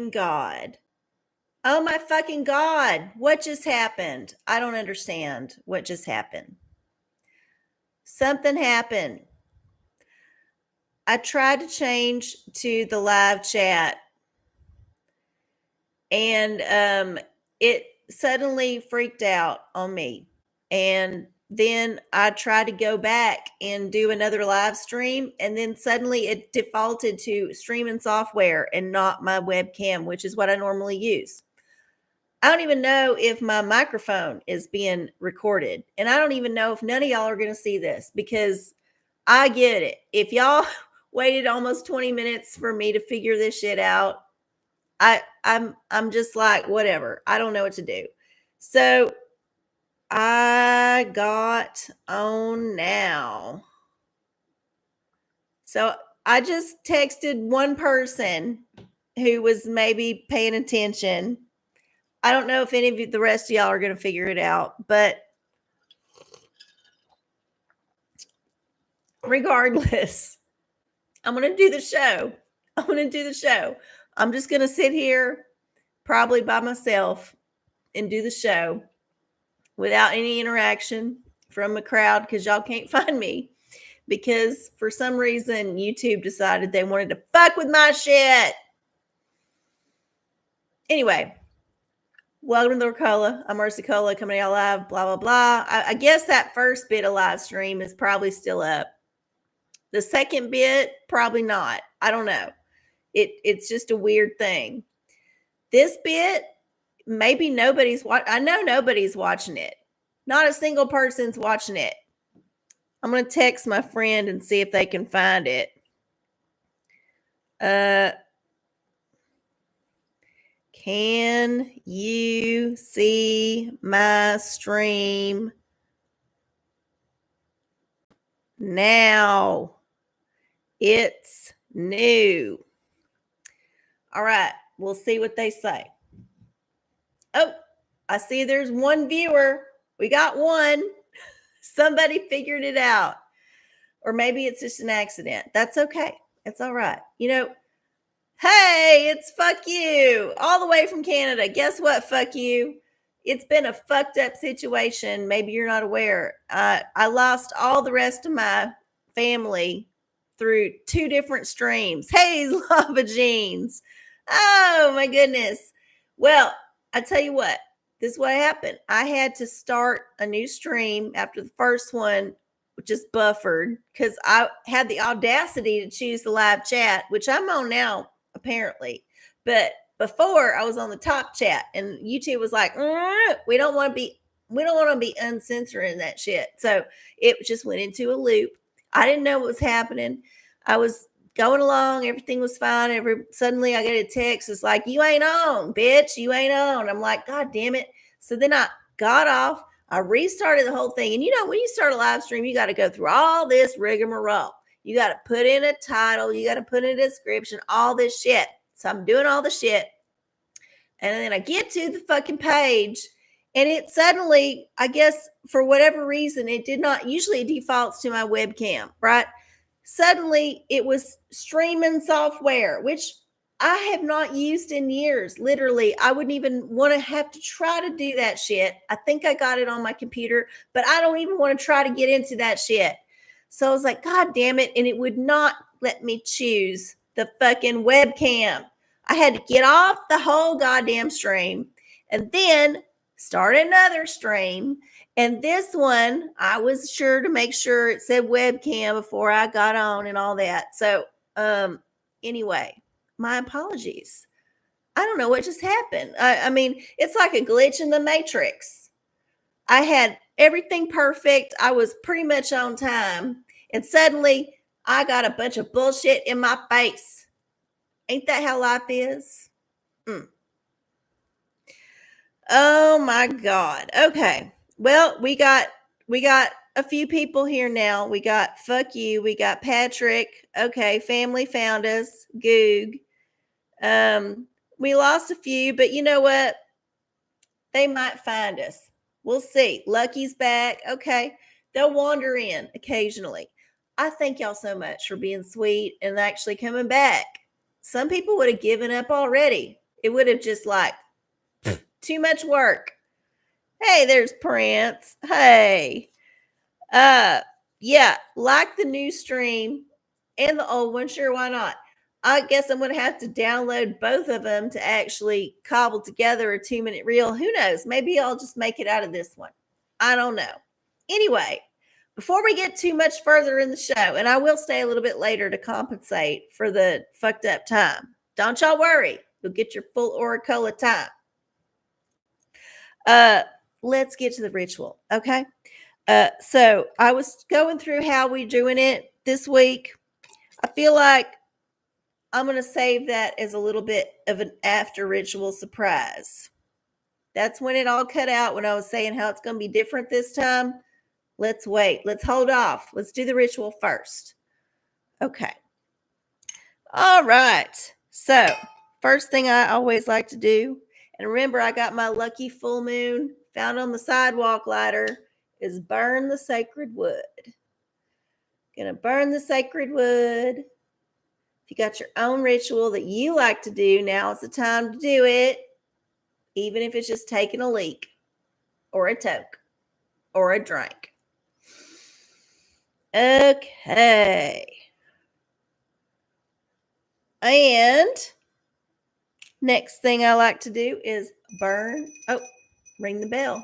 God. Oh my fucking God. What just happened? I don't understand what just happened. Something happened. I tried to change to the live chat and it suddenly freaked out on me. And then I tried to go back and do another live stream, and then suddenly it defaulted to streaming software and not my webcam, which is what I normally use. I don't even know if my microphone is being recorded. And I don't even know if none of y'all are going to see this, because I get it. If y'all waited almost 20 minutes for me to figure this shit out, I'm just like, whatever. I don't know what to do. So I got on now. So I just texted one person who was maybe paying attention. I don't know if any of you, the rest of y'all are going to figure it out, but regardless, I'm going to do the show. I'm just going to sit here probably by myself and do the show without any interaction from a crowd, because y'all can't find me, because for some reason YouTube decided they wanted to fuck with my shit. Anyway, welcome to OraCola. I'm OraCola, coming out live, blah, blah, blah. I guess that first bit of live stream is probably still up. The second bit, probably not. I don't know. It's just a weird thing. This bit, maybe nobody's watching. I know nobody's watching it. Not a single person's watching it. I'm going to text my friend and see if they can find it. Can you see my stream now? It's new. All right. We'll see what they say. Oh, I see there's one viewer. We got one. Somebody figured it out. Or maybe it's just an accident. That's okay. It's all right. You know, hey, it's fuck you. All the way from Canada. Guess what? Fuck you. It's been a fucked up situation. Maybe you're not aware. I lost all the rest of my family through 2 different streams. Hey, Lava Jeans. Oh, my goodness. Well, I tell you what. This is what happened. I had to start a new stream after the first one just buffered, because I had the audacity to choose the live chat, which I'm on now, apparently. But before, I was on the top chat, and YouTube was like, we don't want to be uncensoring that shit. So it just went into a loop. I didn't know what was happening. I was going along, everything was fine. Suddenly I get a text. It's like, you ain't on, bitch. You ain't on. I'm like, God damn it. So then I got off. I restarted the whole thing. And you know, when you start a live stream, you got to go through all this rigmarole. You got to put in a title. You got to put in a description, all this shit. So I'm doing all the shit. And then I get to the fucking page, and it suddenly, I guess for whatever reason, it did not, usually it defaults to my webcam, right? Suddenly it was streaming software, which I have not used in years. Literally, I wouldn't even want to have to try to do that shit. I think I got it on my computer, but I don't even want to try to get into that shit. So I was like, God damn it. And it would not let me choose the fucking webcam. I had to get off the whole goddamn stream and then start another stream. And this one, I was sure to make sure it said webcam before I got on and all that. So, anyway, my apologies. I don't know what just happened. I mean, it's like a glitch in the matrix. I had everything perfect. I was pretty much on time. And suddenly I got a bunch of bullshit in my face. Ain't that how life is? Oh my God. Okay. Well, we got a few people here now. We got fuck you. We got Patrick. Okay, family found us. Goog. We lost a few, but you know what? They might find us. We'll see. Lucky's back. Okay. They'll wander in occasionally. I thank y'all so much for being sweet and actually coming back. Some people would have given up already. It would have just like too much work. Hey, there's Prince. Hey. Yeah, like the new stream and the old one, sure, why not? I guess I'm gonna have to download both of them to actually cobble together a 2-minute reel. Who knows? Maybe I'll just make it out of this one. I don't know. Anyway, before we get too much further in the show, and I will stay a little bit later to compensate for the fucked up time. Don't y'all worry. You'll get your full OraCola time. Let's get to the ritual, okay? So I was going through how we doing it this week. I feel like I'm going to save that as a little bit of an after ritual surprise. That's when it all cut out when I was saying how it's going to be different this time. Let's wait. Let's hold off. Let's do the ritual first. Okay. All right. So, first thing I always like to do, and remember, I got my lucky full moon found on the sidewalk ladder, is burn the sacred wood. Gonna burn the sacred wood. If you got your own ritual that you like to do, now is the time to do it, even if it's just taking a leak or a toke or a drink. Okay. And next thing I like to do is burn. Oh, ring the bell.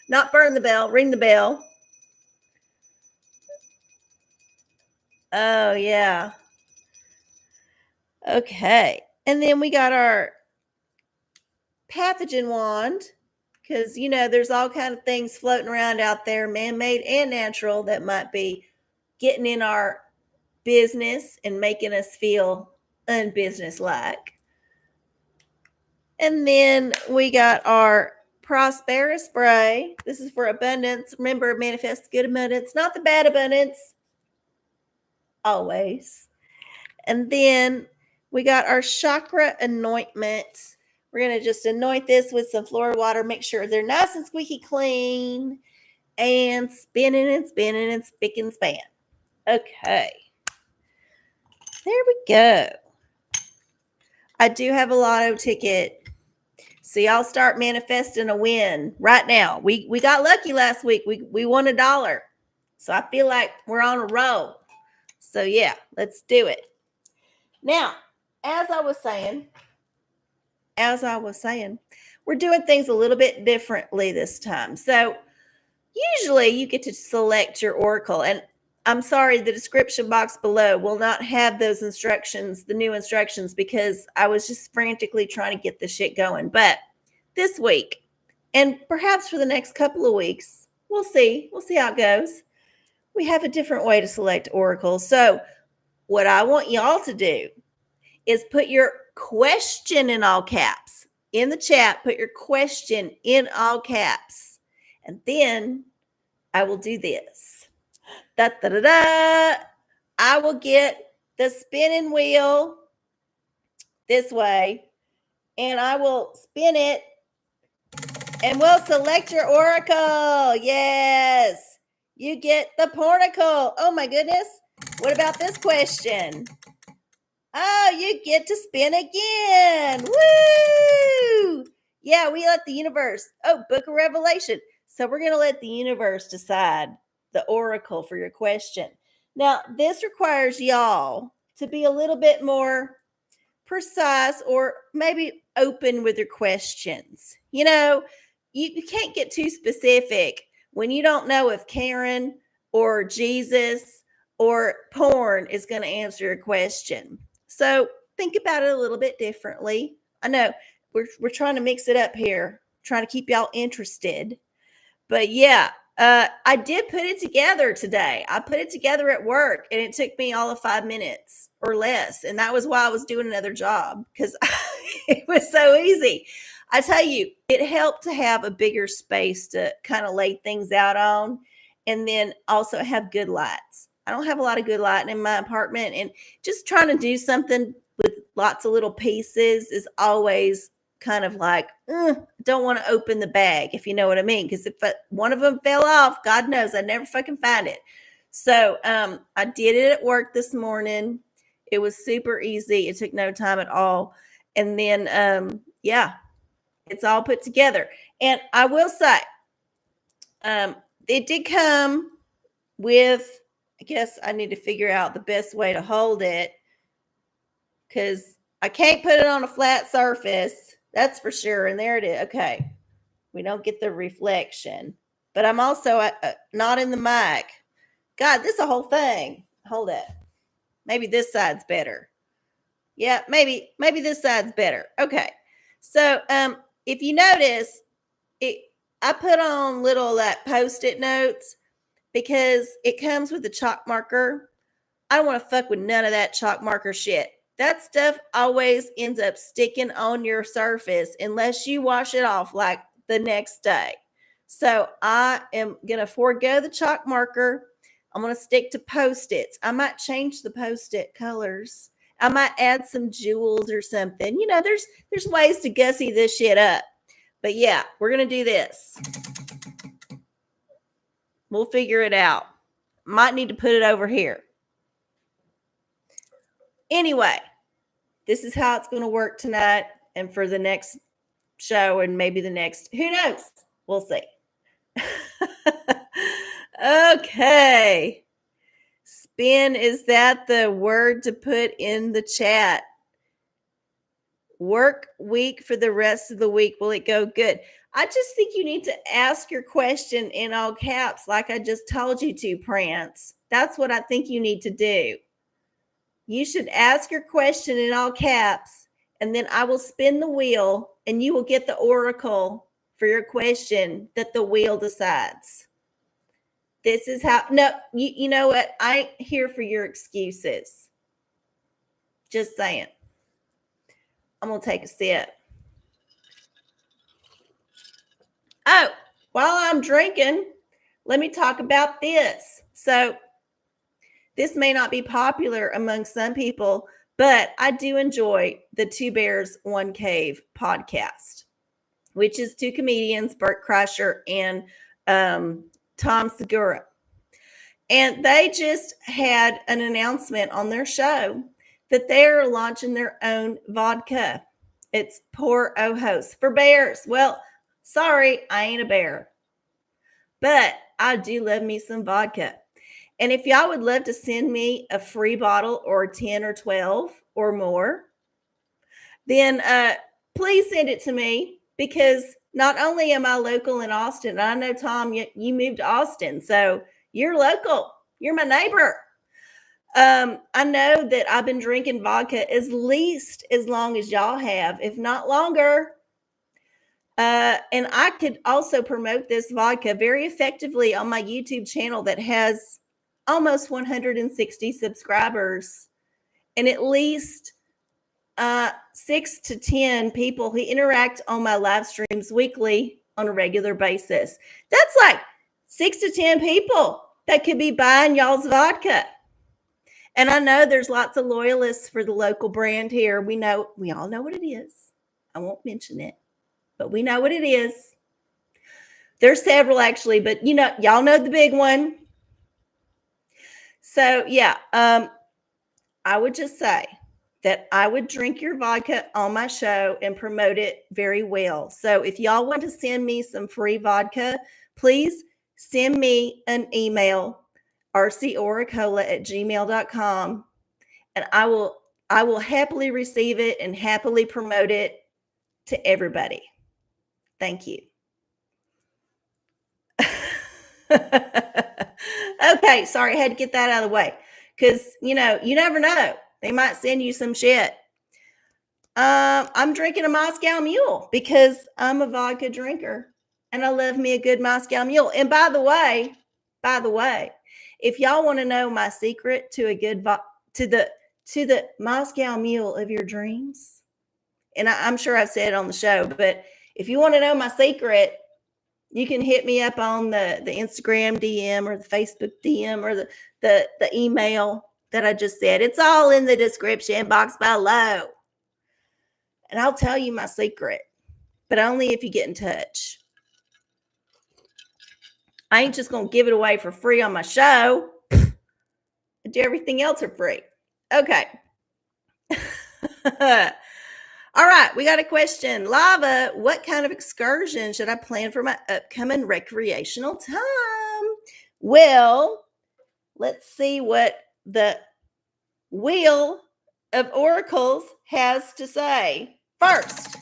Not burn the bell, ring the bell. Oh, yeah. Okay. And then we got our pathogen wand, because, you know, there's all kind of things floating around out there, man-made and natural, that might be getting in our business and making us feel unbusiness-like. And then we got our Prospera spray. This is for abundance. Remember, manifest good abundance, not the bad abundance. Always. And then we got our chakra anointment. We're going to just anoint this with some Florida water. Make sure they're nice and squeaky clean. And spinning and spinning and spick and span. Okay. There we go. I do have a lotto ticket. So y'all start manifesting a win right now. We got lucky last week. We won $1. So I feel like we're on a roll. So yeah, let's do it. Now, as I was saying, we're doing things a little bit differently this time. So usually you get to select your oracle, and I'm sorry, the description box below will not have those instructions, the new instructions, because I was just frantically trying to get this shit going. But this week, and perhaps for the next couple of weeks, we'll see how it goes. We have a different way to select oracles. So what I want y'all to do is put your question in all caps. In the chat, put your question in all caps. And then I will do this. Da, da, da, da. I will get the spinning wheel this way, and I will spin it, and we'll select your oracle. Yes. You get the porticle. Oh, my goodness. What about this question? Oh, you get to spin again. Woo! Yeah, we let the universe. Oh, Book of Revelation. So we're going to let the universe decide the oracle for your question. Now, this requires y'all to be a little bit more precise or maybe open with your questions. You know, you can't get too specific when you don't know if Karen or Jesus or porn is going to answer your question. So think about it a little bit differently. I know we're trying to mix it up here, trying to keep y'all interested. But yeah, I did put it together today. I put it together at work, and it took me all of 5 minutes or less. And that was why I was doing another job, because it was so easy. I tell you, it helped to have a bigger space to kind of lay things out on, and then also have good lights. I don't have a lot of good lighting in my apartment, and just trying to do something with lots of little pieces is always kind of like, don't want to open the bag, if you know what I mean. Because if one of them fell off, God knows I'd never fucking find it. So I did it at work this morning. It was super easy. It took no time at all. And then, yeah, it's all put together. And I will say, it did come with, I guess I need to figure out the best way to hold it, because I can't put it on a flat surface. That's for sure. And there it is. Okay. We don't get the reflection. But I'm also not in the mic. God, this is a whole thing. Hold it. Maybe this side's better. Yeah, maybe this side's better. Okay. So if you notice, I put on little Post-it notes because it comes with a chalk marker. I don't want to fuck with none of that chalk marker shit. That stuff always ends up sticking on your surface unless you wash it off like the next day. So I am going to forego the chalk marker. I'm going to stick to Post-its. I might change the Post-it colors. I might add some jewels or something. You know, there's ways to gussy this shit up. But yeah, we're going to do this. We'll figure it out. Might need to put it over here. Anyway, this is how it's going to work tonight and for the next show and maybe the next. Who knows? We'll see. Okay. Spin, is that the word to put in the chat? Work week for the rest of the week. Will it go good? I just think you need to ask your question in all caps like I just told you to, Prance. That's what I think you need to do. You should ask your question in all caps, and then I will spin the wheel, and you will get the oracle for your question that the wheel decides. This is how, no, you know what? I ain't here for your excuses. Just saying. I'm going to take a sip. Oh, while I'm drinking, let me talk about this. So this may not be popular among some people, but I do enjoy the Two Bears, One Cave podcast, which is two comedians, Bert Kreischer and Tom Segura. And they just had an announcement on their show that they're launching their own vodka. It's Por Ojos for bears. Well, sorry, I ain't a bear, but I do love me some vodka. And if y'all would love to send me a free bottle or 10 or 12 or more, then please send it to me, because not only am I local in Austin, I know, Tom, you moved to Austin, so you're local. You're my neighbor. I know that I've been drinking vodka at least as long as y'all have, if not longer. And I could also promote this vodka very effectively on my YouTube channel that has almost 160 subscribers and at least 6 to 10 people who interact on my live streams weekly on a regular basis. That's like 6 to 10 people that could be buying y'all's vodka. And I know there's lots of loyalists for the local brand here. We all know what it is. I won't mention it, but we know what it is. There's several actually, but y'all know the big one. So yeah, I would just say that I would drink your vodka on my show and promote it very well. So if y'all want to send me some free vodka, please send me an email, rcoracola@gmail.com, and I will happily receive it and happily promote it to everybody. Thank you. Okay, sorry, I had to get that out of the way, because you never know. They might send you some shit. I'm drinking a Moscow Mule because I'm a vodka drinker and I love me a good Moscow Mule. And by the way, if y'all want to know my secret to a good to the Moscow Mule of your dreams, and I'm sure I've said it on the show, but if you want to know my secret, you can hit me up on the Instagram DM or the Facebook DM or the email that I just said. It's all in the description box below. And I'll tell you my secret, but only if you get in touch. I ain't just going to give it away for free on my show. I do everything else for free. Okay. All right, we got a question. Lava, what kind of excursion should I plan for my upcoming recreational time? Well, let's see what the wheel of oracles has to say. First,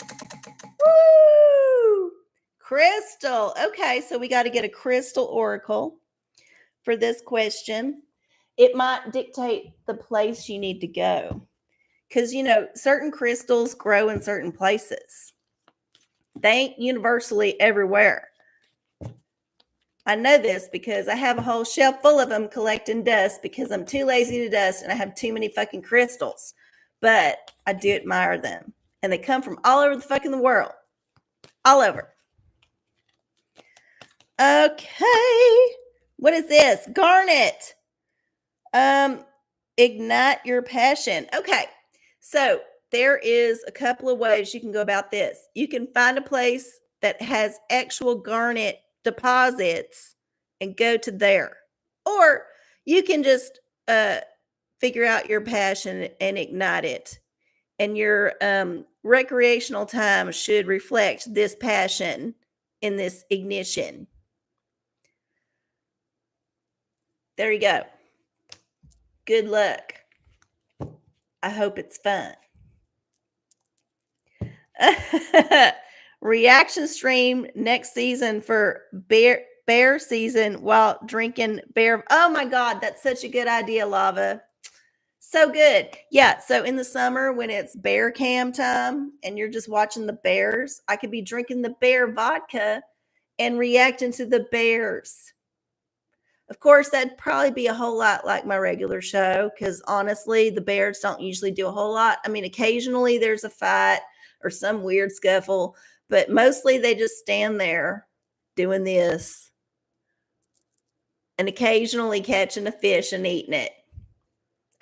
woo! Crystal. Okay, so we got to get a crystal oracle for this question. It might dictate the place you need to go. Because, certain crystals grow in certain places. They ain't universally everywhere. I know this because I have a whole shelf full of them collecting dust because I'm too lazy to dust and I have too many fucking crystals. But I do admire them. And they come from all over the fucking world. All over. Okay. What is this? Garnet. Ignite your passion. Okay. So there is a couple of ways you can go about this. You can find a place that has actual garnet deposits and go to there. Or you can just figure out your passion and ignite it. And your recreational time should reflect this passion in this ignition. There you go. Good luck. I hope it's fun. Reaction stream next season for bear season while drinking bear. Oh my God, that's such a good idea, Lava. So good. Yeah. So in the summer when it's bear cam time and you're just watching the bears, I could be drinking the bear vodka and reacting to the bears. Of course, that'd probably be a whole lot like my regular show because honestly, the bears don't usually do a whole lot. I mean, occasionally there's a fight or some weird scuffle, but mostly they just stand there doing this and occasionally catching a fish and eating it.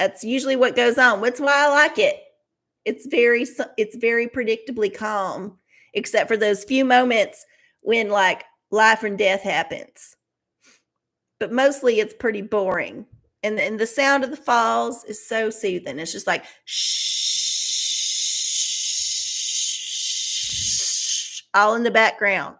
That's usually what goes on. That's why I like it. It's very predictably calm, except for those few moments when like life and death happens. But mostly it's pretty boring. And the sound of the falls is so soothing. It's just like shh, all in the background.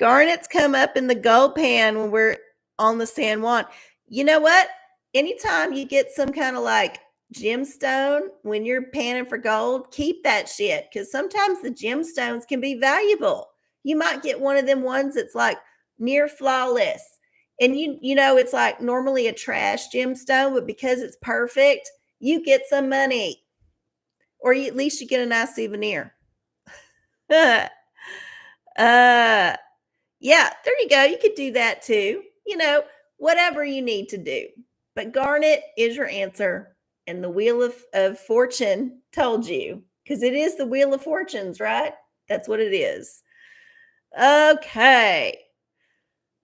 Garnets come up in the gold pan when we're on the San Juan. You know what? Anytime you get some kind of like gemstone when you're panning for gold, keep that shit because sometimes the gemstones can be valuable. You might get one of them ones that's like near flawless. And you know it's like normally a trash gemstone, but because it's perfect, you get some money. Or at least you get a nice souvenir. Yeah, there you go. You could do that too. Whatever you need to do. But garnet is your answer. And the Wheel of Fortune told you. Because it is the Wheel of Fortunes, right? That's what it is. Okay.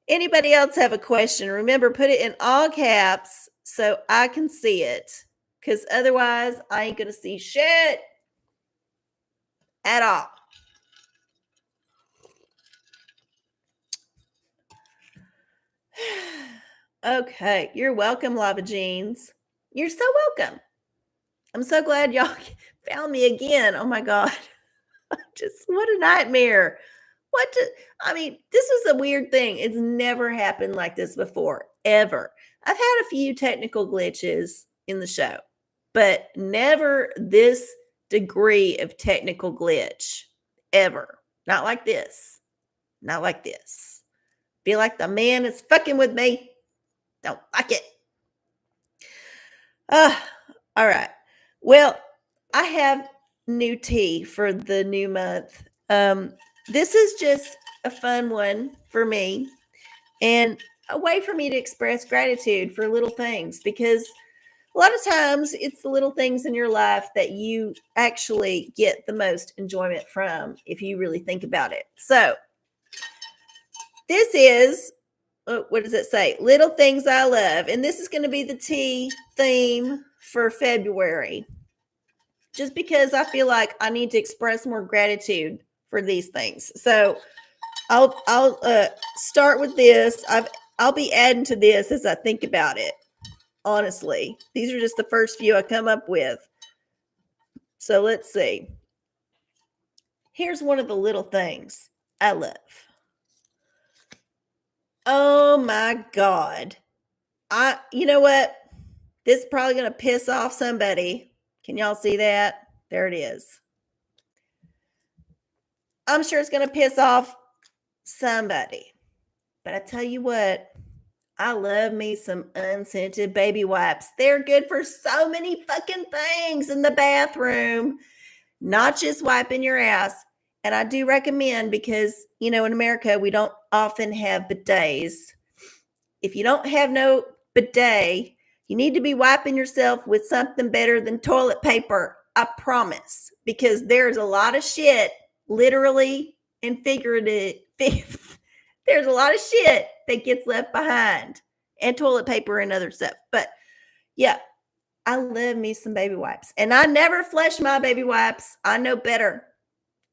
Anybody else have a question? Remember, put it in all caps so I can see it. Because otherwise, I ain't going to see shit at all. Okay. You're welcome, Lava Jeans. You're so welcome. I'm so glad y'all found me again. Oh my God. What a nightmare. This was a weird thing. It's never happened like this before, ever. I've had a few technical glitches in the show, but never this degree of technical glitch, ever. Not like this. Not like this. Feel like the man is fucking with me. Don't like it. All right. Well, I have new tea for the new month. This is just a fun one for me and a way for me to express gratitude for little things because a lot of times it's the little things in your life that you actually get the most enjoyment from if you really think about it. So this is, what does it say? Little Things I Love. And this is going to be the tea theme for February. Just because I feel like I need to express more gratitude for these things. So I'll start with this. I'll be adding to this as I think about it. honestly. These are just the first few I come up with. So let's see. Here's one of the little things I love. Oh my God. You know what? This is probably going to piss off somebody. Can y'all see that? There it is. I'm sure it's going to piss off somebody. But I tell you what, I love me some unscented baby wipes. They're good for so many fucking things in the bathroom, not just wiping your ass. And I do recommend because, in America, we don't often have bidets. If you don't have no bidet, you need to be wiping yourself with something better than toilet paper. I promise. Because there's a lot of shit, literally and figurative. There's a lot of shit that gets left behind, and toilet paper and other stuff. But yeah, I love me some baby wipes. And I never flush my baby wipes. I know better.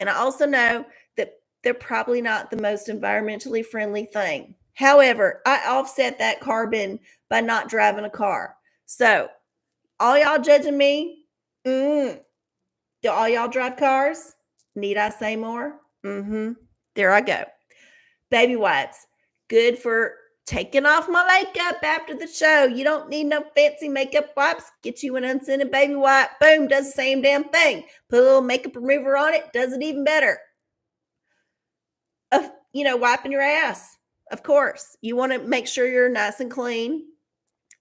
And I also know that they're probably not the most environmentally friendly thing. However, I offset that carbon by not driving a car. So, all y'all judging me? Do all y'all drive cars? Need I say more? There I go. Baby wipes. Good for taking off my makeup after the show. You don't need no fancy makeup wipes. Get you an unscented baby wipe. Boom, does the same damn thing. Put a little makeup remover on it. Does it even better. Wiping your ass. Of course. You want to make sure you're nice and clean.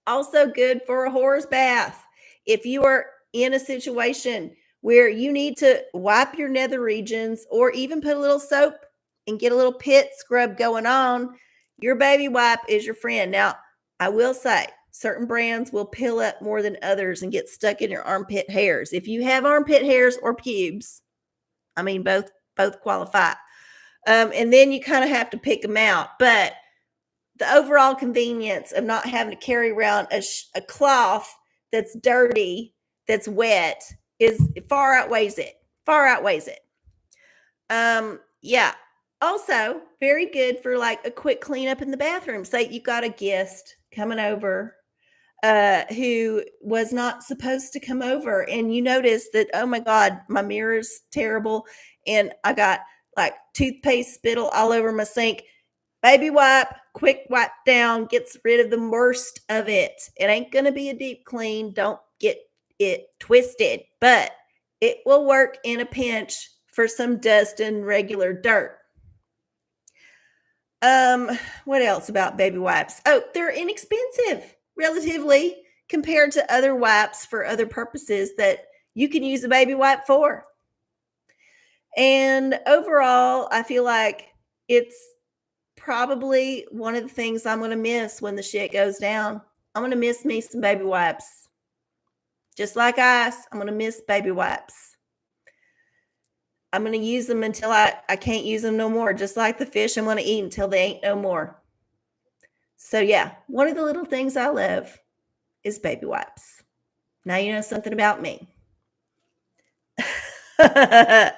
Also good for a horse bath. If you are in a situation where you need to wipe your nether regions or even put a little soap and get a little pit scrub going on, your baby wipe is your friend. Now, I will say certain brands will pill up more than others and get stuck in your armpit hairs. If you have armpit hairs or pubes, both qualify. And then you kind of have to pick them out. But the overall convenience of not having to carry around a cloth that's dirty, that's wet, far outweighs it. Yeah. Also, very good for like a quick cleanup in the bathroom. Say you got a guest coming over who was not supposed to come over, and you notice that, oh my God, my mirror's terrible, and I got like toothpaste spittle all over my sink. Baby wipe, quick wipe down, gets rid of the worst of it. It ain't going to be a deep clean. Don't get it twisted, but it will work in a pinch for some dust and regular dirt. What else about baby wipes? Oh, they're inexpensive, relatively, compared to other wipes for other purposes that you can use a baby wipe for. And overall, I feel like it's probably one of the things I'm going to miss when the shit goes down. I'm going to miss me some baby wipes. Just like ice, I'm going to miss baby wipes. I'm going to use them until I can't use them no more. Just like the fish I'm going to eat until they ain't no more. So yeah, one of the little things I love is baby wipes. Now you know something about me. Yeah.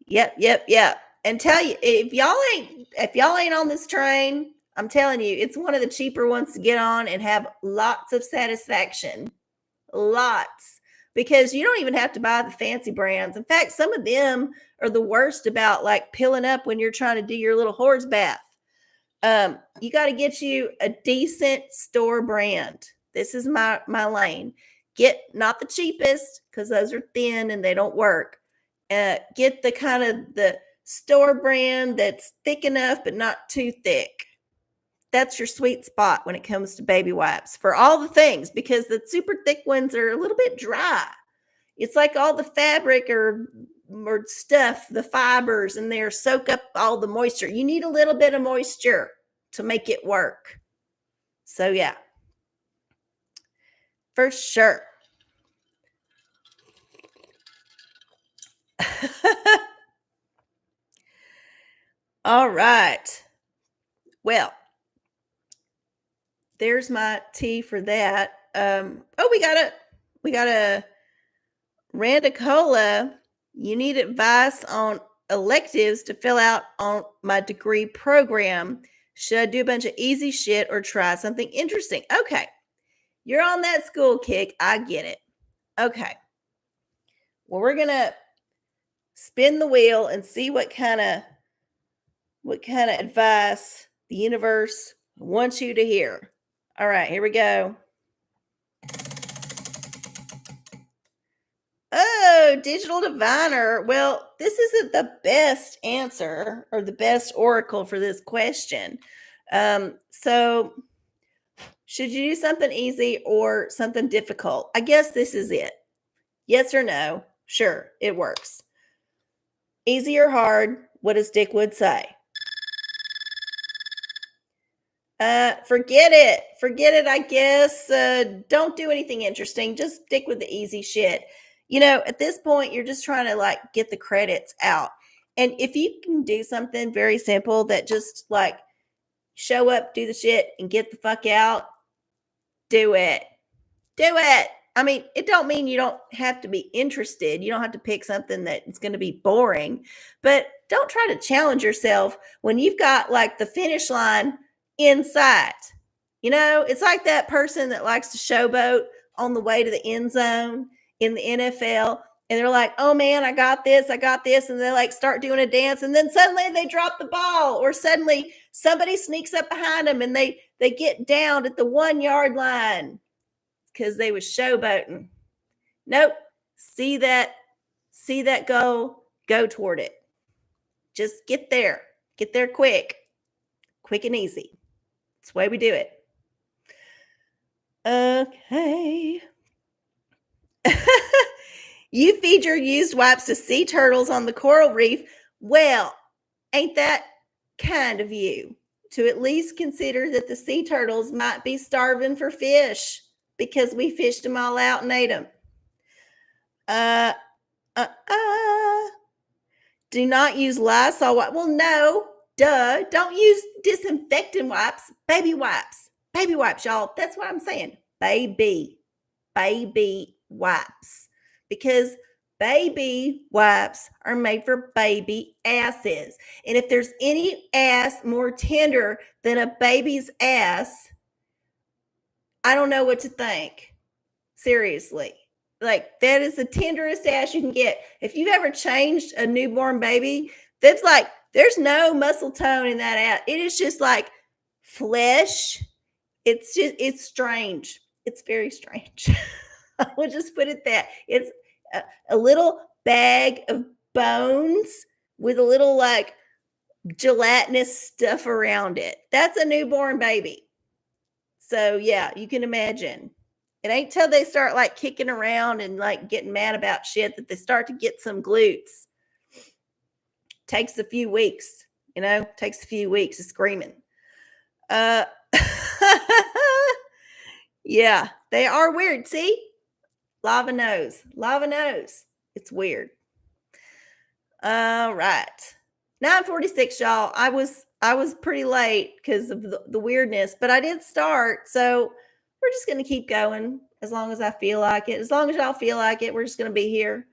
Yep. And tell you, if y'all ain't on this train, I'm telling you, it's one of the cheaper ones to get on and have lots of satisfaction. Lots. Because you don't even have to buy the fancy brands. In fact, some of them are the worst about like pilling up when you're trying to do your little horse bath. You got to get you a decent store brand. This is my lane. Get not the cheapest, because those are thin and they don't work. Get the kind of the store brand that's thick enough but not too thick. That's your sweet spot when it comes to baby wipes for all the things, because the super thick ones are a little bit dry. It's like all the fabric or stuff, the fibers in there soak up all the moisture. You need a little bit of moisture to make it work. So yeah, for sure. All right. Well, there's my tea for that. We got a rnacle. You need advice on electives to fill out on my degree program. Should I do a bunch of easy shit or try something interesting? Okay. You're on that school kick. I get it. Okay. Well, we're going to spin the wheel and see what kind of advice the universe wants you to hear. All right, here we go. Oh, digital diviner. Well, this isn't the best answer or the best oracle for this question. So should you do something easy or something difficult? I guess this is it. Yes or no? Sure, it works. Easy or hard? What does Dickwood say? Forget it. Forget it, I guess. Don't do anything interesting. Just stick with the easy shit. At this point, you're just trying to like get the credits out. And if you can do something very simple that just like show up, do the shit, and get the fuck out, do it. Do it. I mean, it don't mean you don't have to be interested. You don't have to pick something that's going to be boring, but don't try to challenge yourself when you've got like the finish line in sight. It's like that person that likes to showboat on the way to the end zone in the NFL. And they're like, oh man, I got this. And they like start doing a dance. And then suddenly they drop the ball, or suddenly somebody sneaks up behind them and they get down at the 1 yard line because they was showboating. Nope. See that goal, go toward it. Just get there. Get there quick and easy. That's the way we do it. Okay. You feed your used wipes to sea turtles on the coral reef. Well, ain't that kind of you to at least consider that the sea turtles might be starving for fish because we fished them all out and ate them. Do not use Lysol wipes. Well, no, duh. Don't use disinfectant wipes. Baby wipes. Baby wipes, y'all. That's what I'm saying. Baby wipes. Because baby wipes are made for baby asses. And if there's any ass more tender than a baby's ass, I don't know what to think. Seriously. Like, that is the tenderest ass you can get. If you've ever changed a newborn baby, that's like, there's no muscle tone in that ass. It is just like flesh. It's strange. It's very strange. We'll just put it that. It's a little bag of bones with a little like gelatinous stuff around it. That's a newborn baby. So yeah, you can imagine. It ain't till they start like kicking around and like getting mad about shit that they start to get some glutes. Takes a few weeks, takes a few weeks of screaming. Yeah, they are weird. See? Lava nose. It's weird. All right. 9:46, y'all. I was pretty late because of the weirdness, but I did start. So we're just going to keep going as long as I feel like it. As long as y'all feel like it, we're just going to be here.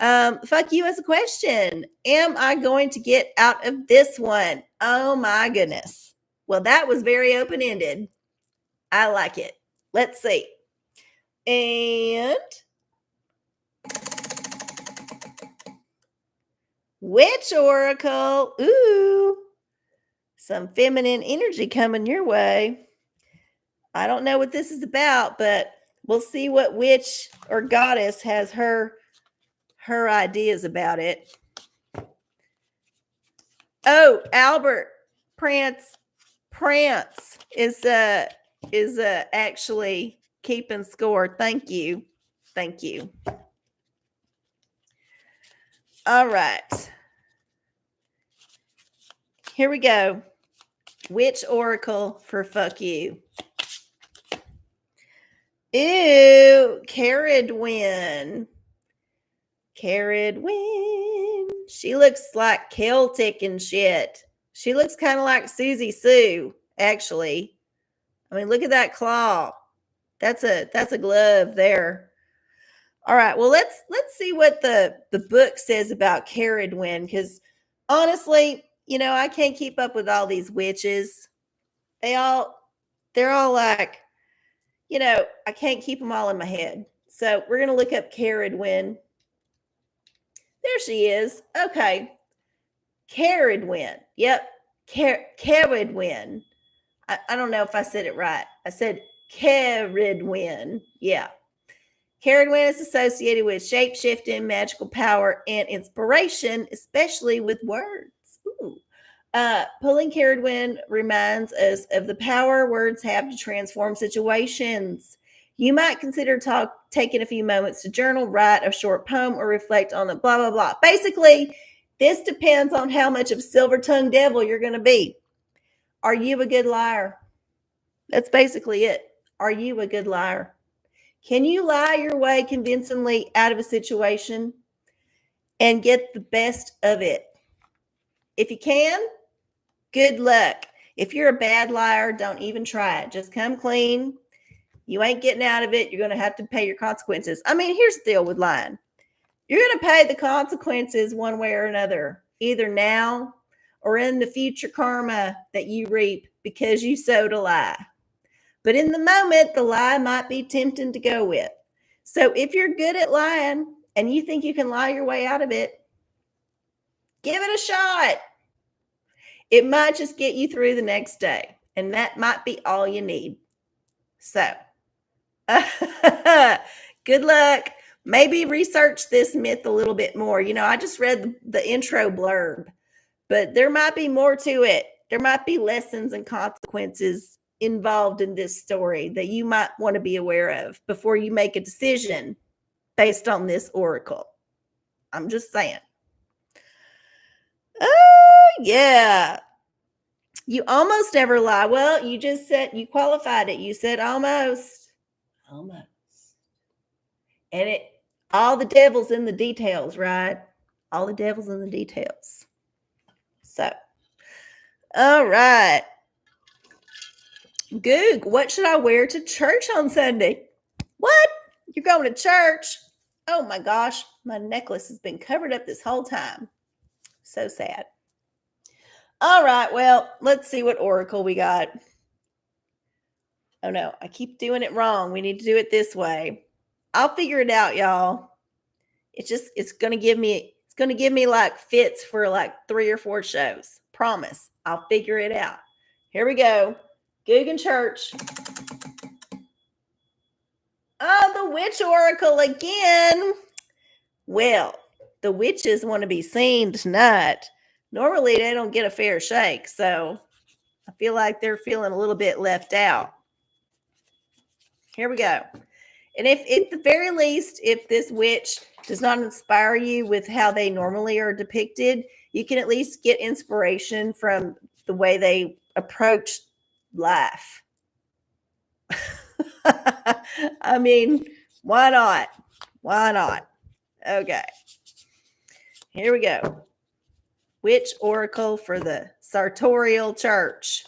Fuck you as a question. Am I going to get out of this one? Oh my goodness. Well, that was very open-ended. I like it. Let's see. And witch oracle. Ooh, some feminine energy coming your way. I don't know what this is about, but we'll see what witch or goddess has her ideas about it. Oh, Albert Prance is actually keeping score. Thank you. All right. Here we go. Witch oracle for fuck you. Ew, Caradwyn. She looks like Celtic and shit. She looks kind of like Susie Sue, actually. I mean, look at that claw. That's a glove there. All right, well, let's see what the book says about Caradwyn, because honestly, I can't keep up with all these witches. they're all like, I can't keep them all in my head. So we're going to look up Caradwin. There she is. Okay. Caradwin. Yep. Caradwin. I don't know if I said it right. I said Caradwin. Yeah. Caradwin is associated with shape-shifting, magical power, and inspiration, especially with words. Ooh. Pulling Caradwin reminds us of the power words have to transform situations. You might consider taking a few moments to journal, write a short poem, or reflect on the blah, blah, blah. Basically, this depends on how much of silver-tongued devil you're going to be. Are you a good liar? That's basically it. Are you a good liar? Can you lie your way convincingly out of a situation and get the best of it? If you can, good luck. If you're a bad liar, don't even try it. Just come clean. You ain't getting out of it. You're going to have to pay your consequences. I mean, here's the deal with lying. You're going to pay the consequences one way or another, either now or in the future karma that you reap because you sowed a lie. But in the moment, the lie might be tempting to go with. So if you're good at lying and you think you can lie your way out of it, give it a shot. It might just get you through the next day, and that might be all you need. So, good luck. Maybe research this myth a little bit more. I just read the intro blurb, but there might be more to it. There might be lessons and consequences involved in this story that you might want to be aware of before you make a decision based on this oracle. I'm just saying. Oh, yeah. You almost never lie. Well, you just said you qualified it. You said almost. Almost. And all the devil's in the details, right? All the devil's in the details. So, all right. Goog, what should I wear to church on Sunday? What? You're going to church? Oh my gosh, my necklace has been covered up this whole time. So sad. All right, well, let's see what oracle we got. Oh no, I keep doing it wrong. We need to do it this way. I'll figure it out, y'all. It's going to give me like fits for like 3 or 4 shows. Promise. I'll figure it out. Here we go. Guggen Church. Oh, the witch oracle again. Well, the witches want to be seen tonight. Normally, they don't get a fair shake, so I feel like they're feeling a little bit left out. Here we go. And if at the very least, if this witch does not inspire you with how they normally are depicted, you can at least get inspiration from the way they approach life. I mean, why not? Why not? Okay. Here we go. Witch oracle for the sartorial church.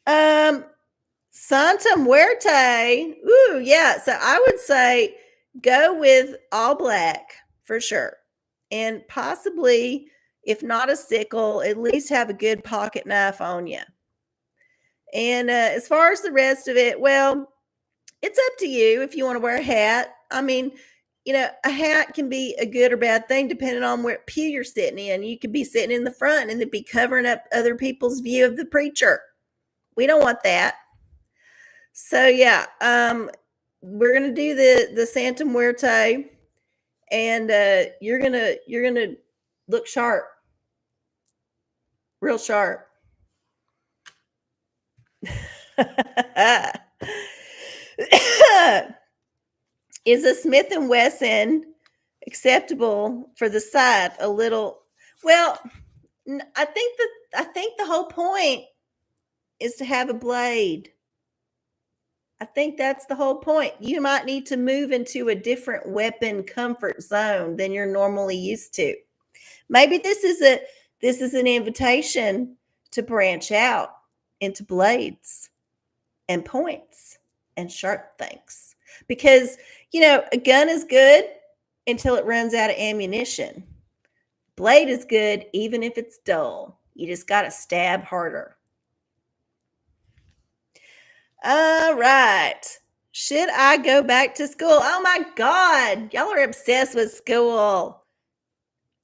Santa Muerte. Ooh, yeah. So I would say go with all black for sure. And possibly, if not a sickle, at least have a good pocket knife on you. And as far as the rest of it, well, it's up to you if you want to wear a hat. I mean, a hat can be a good or bad thing depending on what pew you're sitting in. You could be sitting in the front and it'd be covering up other people's view of the preacher. We don't want that. So yeah, we're gonna do the Santa Muerte, and you're gonna look sharp, real sharp. Is a Smith & Wesson acceptable for the scythe? A little. Well, I think the whole point is to have a blade. I think that's the whole point. You might need to move into a different weapon comfort zone than you're normally used to. Maybe this is an invitation to branch out into blades and points and sharp things. Because, a gun is good until it runs out of ammunition. Blade is good even if it's dull. You just got to stab harder. All right. Should I go back to school? Oh my God. Y'all are obsessed with school.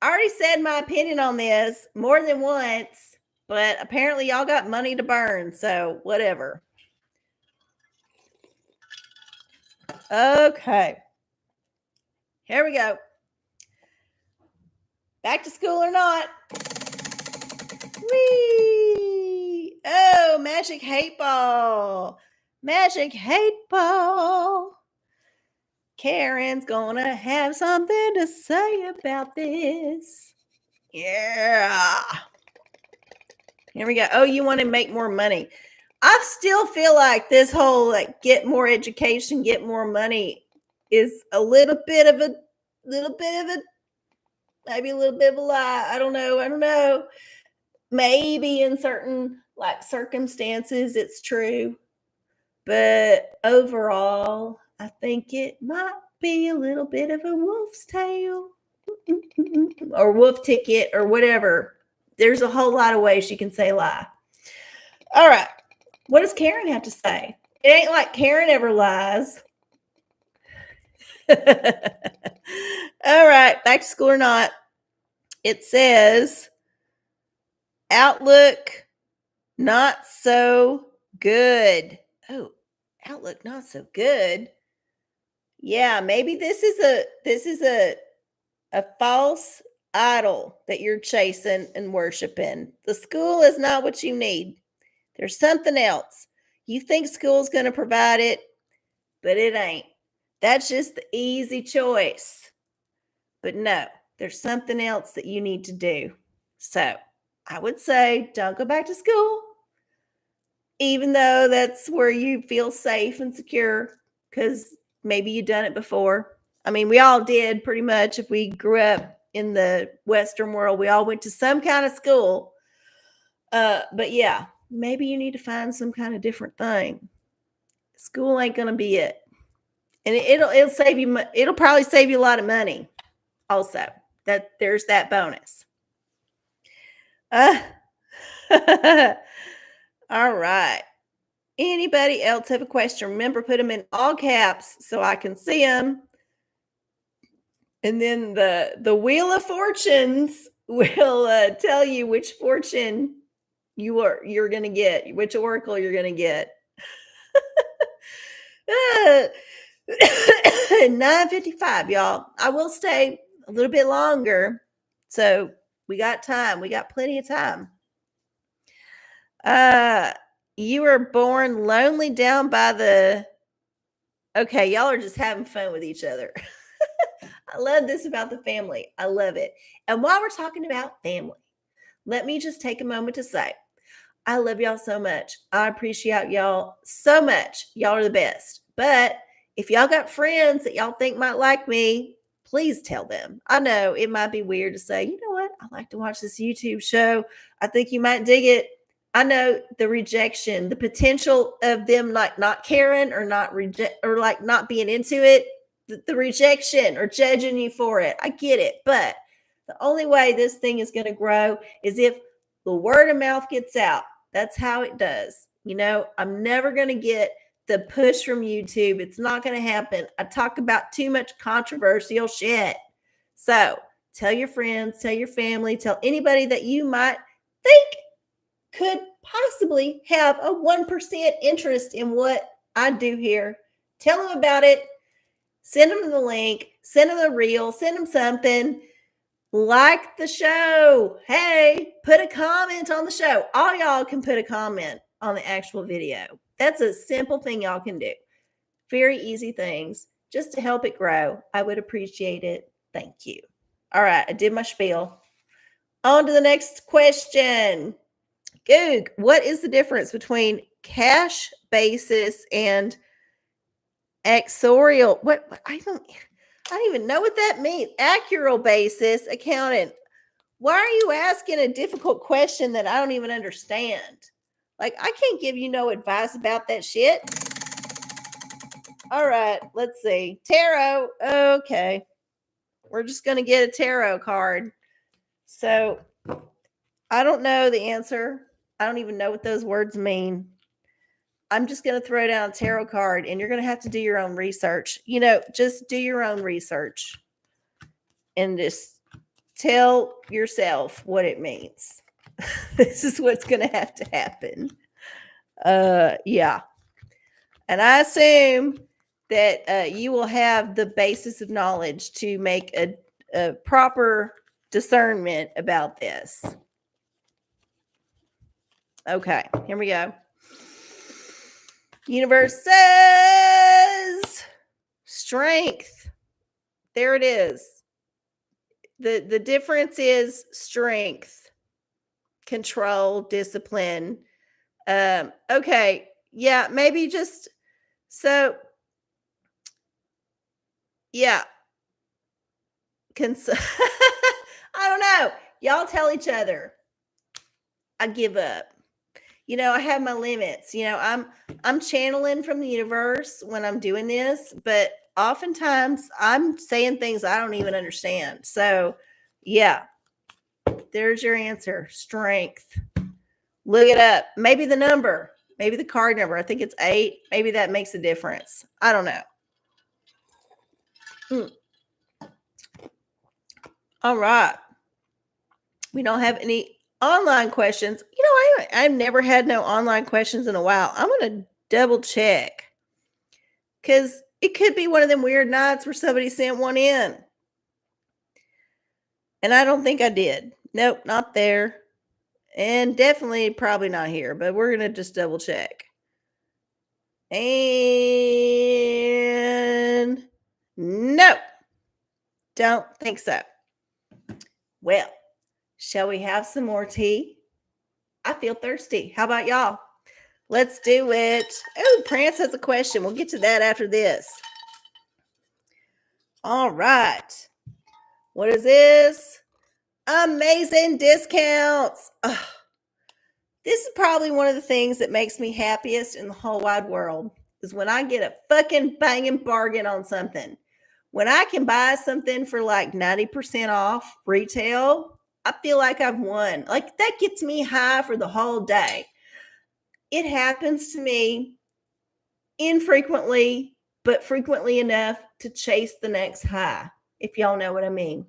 I already said my opinion on this more than once, but apparently y'all got money to burn. So, whatever. Okay. Here we go. Back to school or not? Whee! Oh, magic hate ball. Magic hate ball. Karen's gonna have something to say about this. Yeah. Here we go. Oh, you want to make more money. I still feel like this whole like get more education, get more money is a little bit of a maybe a little bit of a lie. I don't know. Maybe in certain like circumstances it's true. But overall, I think it might be a little bit of a wolf's tale or wolf ticket or whatever. There's a whole lot of ways you can say lie. All right. What does Karen have to say? It ain't like Karen ever lies. All right. Back to school or not. It says Outlook not so good. Oh, Outlook not so good. Yeah, maybe this is a false idol that you're chasing and worshiping. The school is not what you need. There's something else. You think school's going to provide it, but it ain't. That's just the easy choice. But no, there's something else that you need to do. So I would say don't go back to school, even though that's where you feel safe and secure because maybe you've done it before. I mean, we all did pretty much. If we grew up in the Western world, we all went to some kind of school. But yeah, maybe you need to find some kind of different thing. School ain't gonna be it, and it'll save you. It'll probably save you a lot of money. Also, that there's that bonus. Uh, all right. Anybody else have a question? Remember, put them in all caps so I can see them. And then the Wheel of Fortunes will tell you which fortune you're going to get, which oracle you're going to get. 9:55, y'all. I will stay a little bit longer. So we got time. We got plenty of time. You were born lonely down by the. Okay, y'all are just having fun with each other. I love this about the family. I love it. And while we're talking about family, let me just take a moment to say, I love y'all so much. I appreciate y'all so much. Y'all are the best. But if y'all got friends that y'all think might like me, please tell them. I know it might be weird to say, you know what? I like to watch this YouTube show. I think you might dig it. I know the rejection, the potential of them like not caring or not like not being into it, the rejection or judging you for it. I get it. But the only way this thing is going to grow is if the word of mouth gets out. That's how it does. You know, I'm never going to get the push from YouTube. It's not going to happen. I talk about too much controversial shit. So tell your friends, tell your family, tell anybody that you might think could possibly have a 1% interest in what I do here. Tell them about it. Send them the link. Send them a reel. Send them something. Like the show. Hey, put a comment on the show. All y'all can put a comment on the actual video. That's a simple thing y'all can do. Very easy things just to help it grow. I would appreciate it. Thank you. All right, I did my spiel. On to the next question. Goog, what is the difference between cash basis and actuarial? What I don't even know what that means. Accrual basis accountant. Why are you asking a difficult question that I don't even understand? Like, I can't give you no advice about that shit. All right, let's see. Tarot. Okay. We're just going to get a tarot card. So, I don't know the answer. I don't even know what those words mean. I'm just going to throw down a tarot card and you're going to have to do your own research. Just do your own research and just tell yourself what it means. This is what's going to have to happen. Yeah. And I assume that you will have the basis of knowledge to make a proper discernment about this. Okay, here we go. Universe says strength. There it is. The difference is strength, control, discipline. Okay, yeah, maybe just so. Yeah. I don't know. Y'all tell each other. I give up. I have my limits. I'm channeling from the universe when I'm doing this, but oftentimes I'm saying things I don't even understand. So, yeah. There's your answer. Strength. Look it up. Maybe the number. Maybe the card number. I think it's 8. Maybe that makes a difference. I don't know. All right. We don't have any online questions. I've never had no online questions in a while. I'm going to double check because it could be one of them weird nights where somebody sent one in. And I don't think I did. Nope, not there. And definitely probably not here, but we're going to just double check. And no, don't think so. Well, shall we have some more tea? I feel thirsty. How about y'all? Let's do it. Oh, Prance has a question. We'll get to that after this. All right. What is this? Amazing discounts. Ugh. This is probably one of the things that makes me happiest in the whole wide world is when I get a fucking banging bargain on something. When I can buy something for like 90% off retail, I feel like I've won. Like that gets me high for the whole day. It happens to me infrequently, but frequently enough to chase the next high, if y'all know what I mean.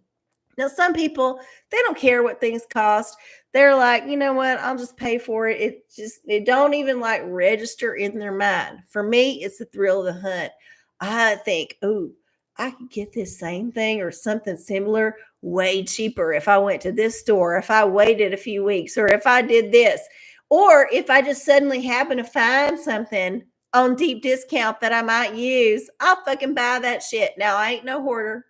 Now, some people, they don't care what things cost. They're like, you know what? I'll just pay for it. It don't even like register in their mind. For me, it's the thrill of the hunt. I think, oh, I could get this same thing or something similar way cheaper if I went to this store, if I waited a few weeks, or if I did this, or if I just suddenly happen to find something on deep discount that I might use, I'll fucking buy that shit. Now, I ain't no hoarder.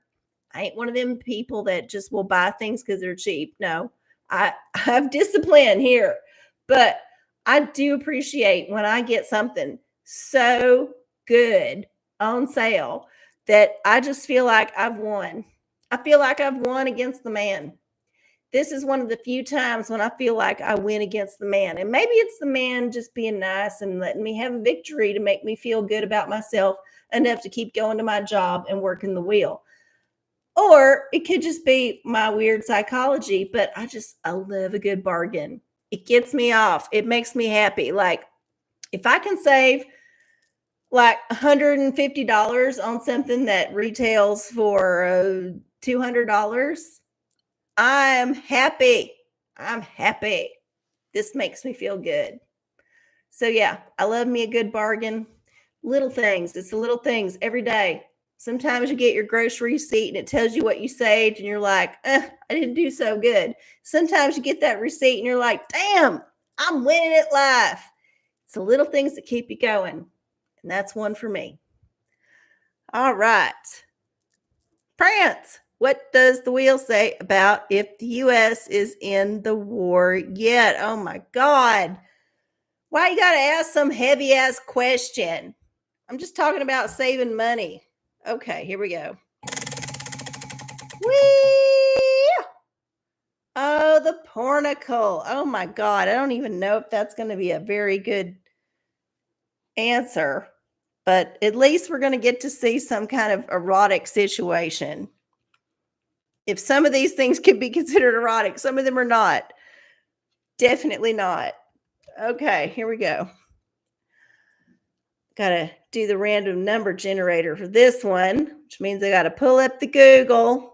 I ain't one of them people that just will buy things because they're cheap. No, I have discipline here, but I do appreciate when I get something so good on sale that I just feel like I've won. I feel like I've won against the man. This is one of the few times when I feel like I win against the man. And maybe it's the man just being nice and letting me have a victory to make me feel good about myself enough to keep going to my job and working the wheel. Or it could just be my weird psychology, but I love a good bargain. It gets me off. It makes me happy. Like if I can save like $150 on something that retails for $200, I'm happy. I'm happy. This makes me feel good. So yeah, I love me a good bargain. Little things. It's the little things every day. Sometimes you get your grocery receipt and it tells you what you saved and you're like, I didn't do so good. Sometimes you get that receipt and you're like, damn, I'm winning at life. It's the little things that keep you going. And that's one for me. All right. Prance, what does the wheel say about if the U.S. is in the war yet? Oh my God. Why you got to ask some heavy ass question? I'm just talking about saving money. Okay, here we go. Whee! Oh, the rnacle. Oh my God. I don't even know if that's going to be a very good answer, but at least we're going to get to see some kind of erotic situation. If some of these things could be considered erotic, some of them are not. Definitely not. Okay, here we go. Got to do the random number generator for this one, which means I got to pull up the Google.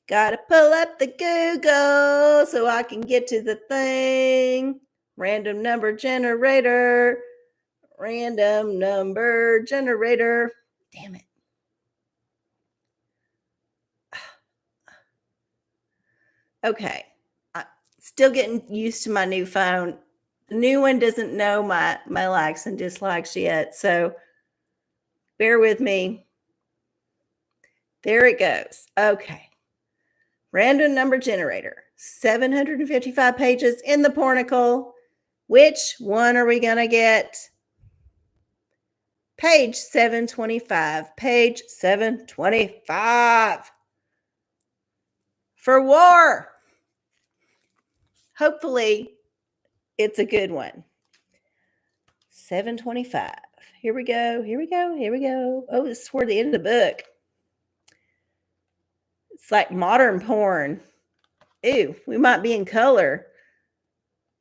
Got to pull up the Google so I can get to the thing. Random number generator. Random number generator. Damn it. Okay. Still getting used to my new phone. The new one doesn't know my likes and dislikes yet, so bear with me. There it goes. Okay. Random number generator. 755 pages in the Pornicle. Which one are we going to get? Page 725. Page 725. For war. Hopefully, it's a good one. 725. Here we go. Here we go. Here we go. Oh, this is toward the end of the book. It's like modern porn. Ew, we might be in color.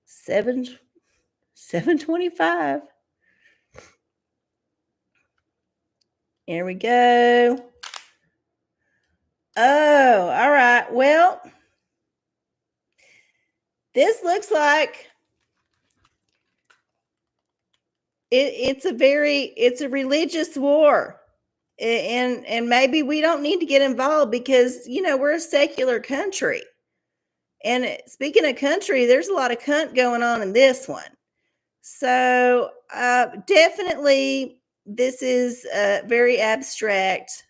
725. Here we go. Oh, all right. Well, this looks like it's a religious war. And maybe we don't need to get involved because, we're a secular country. And speaking of country, there's a lot of cunt going on in this one. So definitely this is very abstract.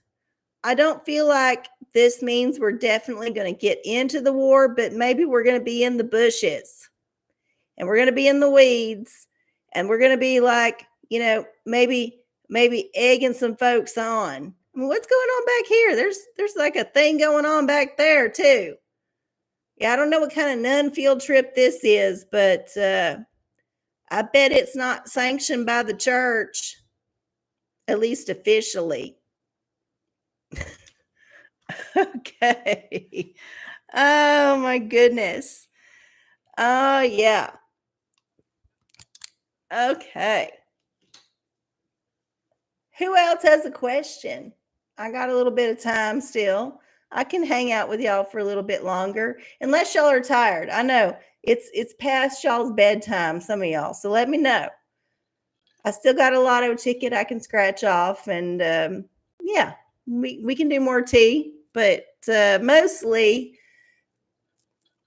I don't feel like this means we're definitely going to get into the war, but maybe we're going to be in the bushes and we're going to be in the weeds and we're going to be like, maybe egging some folks on. I mean, what's going on back here? There's like a thing going on back there too. Yeah, I don't know what kind of nun field trip this is, but I bet it's not sanctioned by the church, at least officially. Okay. Oh, my goodness. Oh, yeah. Okay. Who else has a question? I got a little bit of time still. I can hang out with y'all for a little bit longer, unless y'all are tired. I know it's past y'all's bedtime, some of y'all. So let me know. I still got a lotto ticket I can scratch off, and yeah, we can do more tea, but mostly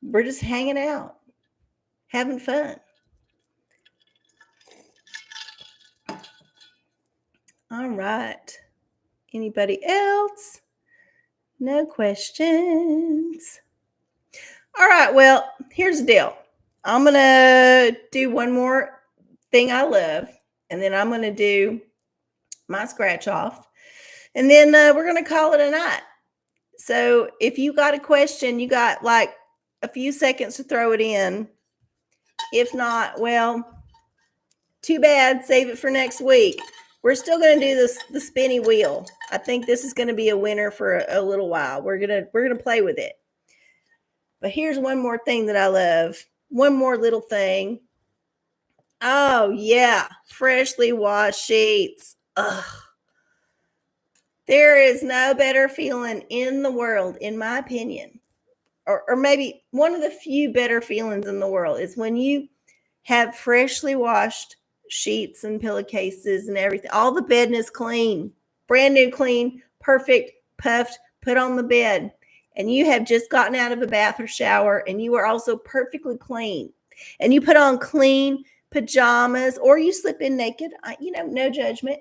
we're just hanging out, having fun. All right. Anybody else? No questions. All right. Well, here's the deal. I'm going to do one more thing I love, and then I'm going to do my scratch off, and then we're going to call it a night. So if you got a question, you got like a few seconds to throw it in. If not, well, too bad. Save it for next week. We're still going to do the spinny wheel. I think this is going to be a winner for a little while. We're gonna play with it. But here's one more thing that I love. One more little thing. Oh yeah, freshly washed sheets. Ugh. There is no better feeling in the world, in my opinion, or maybe one of the few better feelings in the world is when you have freshly washed sheets and pillowcases and everything. All the bedding is clean, brand new, clean, perfect, puffed, put on the bed. And you have just gotten out of a bath or shower and you are also perfectly clean. And you put on clean pajamas or you slip in naked, no judgment.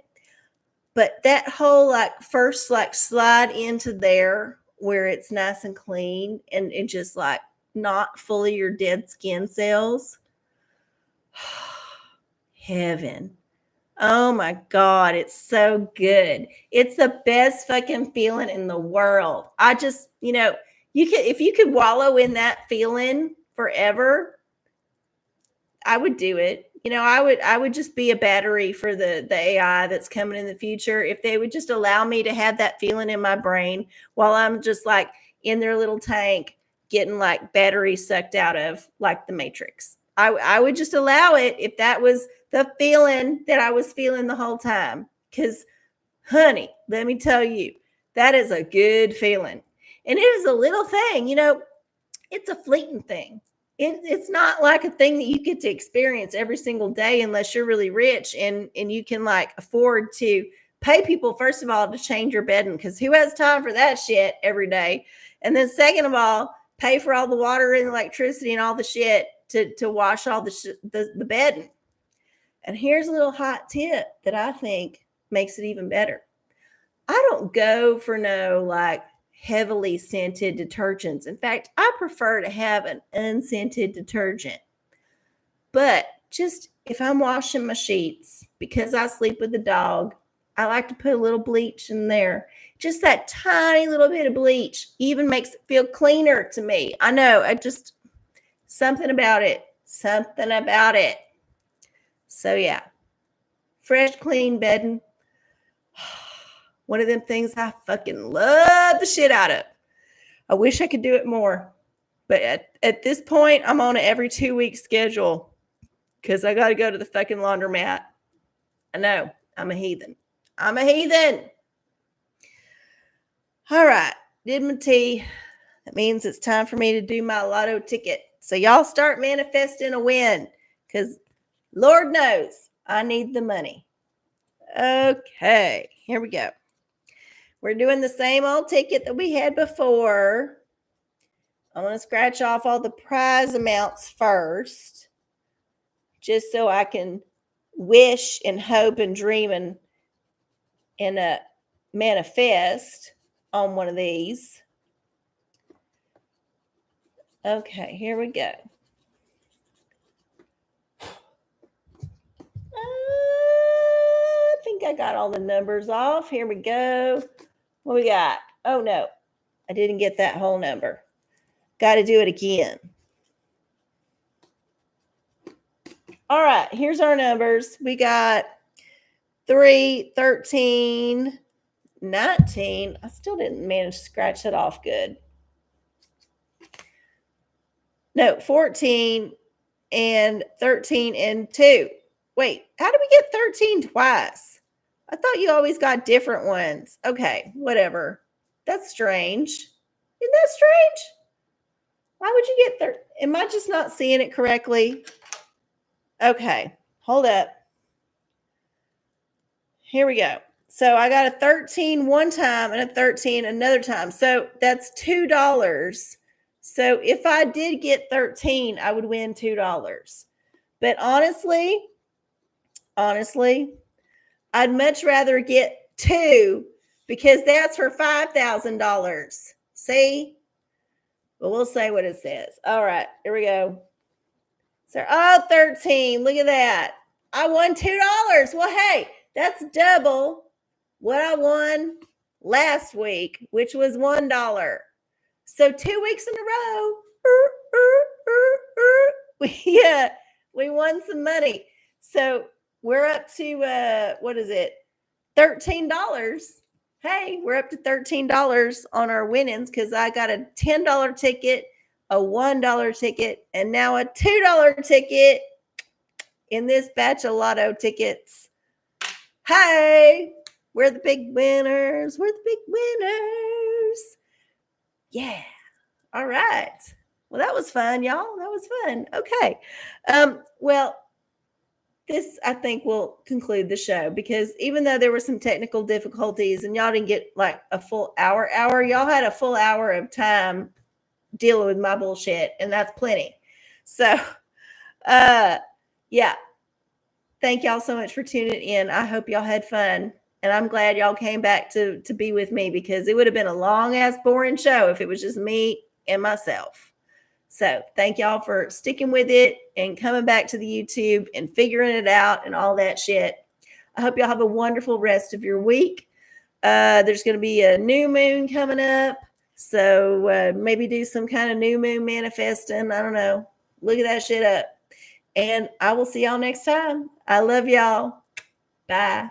But that whole first slide into there where it's nice and clean and it just not full of your dead skin cells. Heaven. Oh my God, it's so good. It's the best fucking feeling in the world. I just, if you could wallow in that feeling forever, I would do it. I would just be a battery for the AI that's coming in the future. If they would just allow me to have that feeling in my brain while I'm just in their little tank getting battery sucked out of like the Matrix. I would just allow it if that was the feeling that I was feeling the whole time. Because, honey, let me tell you, that is a good feeling. And it is a little thing, it's a fleeting thing. It's not like a thing that you get to experience every single day unless you're really rich and you can like afford to pay people, first of all, to change your bedding, because who has time for that shit every day? And then second of all, pay for all the water and electricity and all the shit to wash all the bedding. And here's a little hot tip that I think makes it even better. I don't go for no like heavily scented detergents. In fact, I prefer to have an unscented detergent. But just if I'm washing my sheets, because I sleep with the dog, I like to put a little bleach in there. Just that tiny little bit of bleach even makes it feel cleaner to me. I know, something about it. Something about it. So yeah, fresh, clean bedding. One of them things I fucking love the shit out of. I wish I could do it more. But at this point, I'm on an every 2-week schedule because I got to go to the fucking laundromat. I know. I'm a heathen. I'm a heathen. All right. Did my tea. That means it's time for me to do my lotto ticket. So y'all start manifesting a win because Lord knows I need the money. Okay. Here we go. We're doing the same old ticket that we had before. I'm going to scratch off all the prize amounts first, just so I can wish and hope and dream and manifest on one of these. Okay, here we go. I think I got all the numbers off. Here we go. What we got? Oh, no. I didn't get that whole number. Got to do it again. All right, here's our numbers. We got 3, 13, 19. I still didn't manage to scratch that off good. No, 14 and 13 and 2. Wait, how did we get 13 twice? I thought you always got different ones. Okay, whatever. That's strange. Isn't that strange? Why would you get 13? Am I just not seeing it correctly? Okay, hold up. Here we go. So I got a 13 one time and a 13 another time. So that's $2. So if I did get 13, I would win $2. But honestly, I'd much rather get 2 because that's for $5,000. See? But we'll say what it says. All right, here we go. So, 13. Look at that. I won $2. Well, hey, that's double what I won last week, which was $1. So 2 weeks in a row, we won some money. So we're up to, what is it? $13. Hey, we're up to $13 on our winnings because I got a $10 ticket, a $1 ticket, and now a $2 ticket in this batch of lotto tickets. Hey, we're the big winners. We're the big winners. Yeah. All right. Well, that was fun, y'all. That was fun. Okay. Well, this, I think, will conclude the show because even though there were some technical difficulties and y'all didn't get like a full hour, y'all had a full hour of time dealing with my bullshit, and that's plenty. So, yeah. Thank y'all so much for tuning in. I hope y'all had fun. And I'm glad y'all came back to be with me because it would have been a long-ass boring show if it was just me and myself. So thank y'all for sticking with it and coming back to the YouTube and figuring it out and all that shit. I hope y'all have a wonderful rest of your week. There's going to be a new moon coming up. So maybe do some kind of new moon manifesting. I don't know. Look at that shit up. And I will see y'all next time. I love y'all. Bye.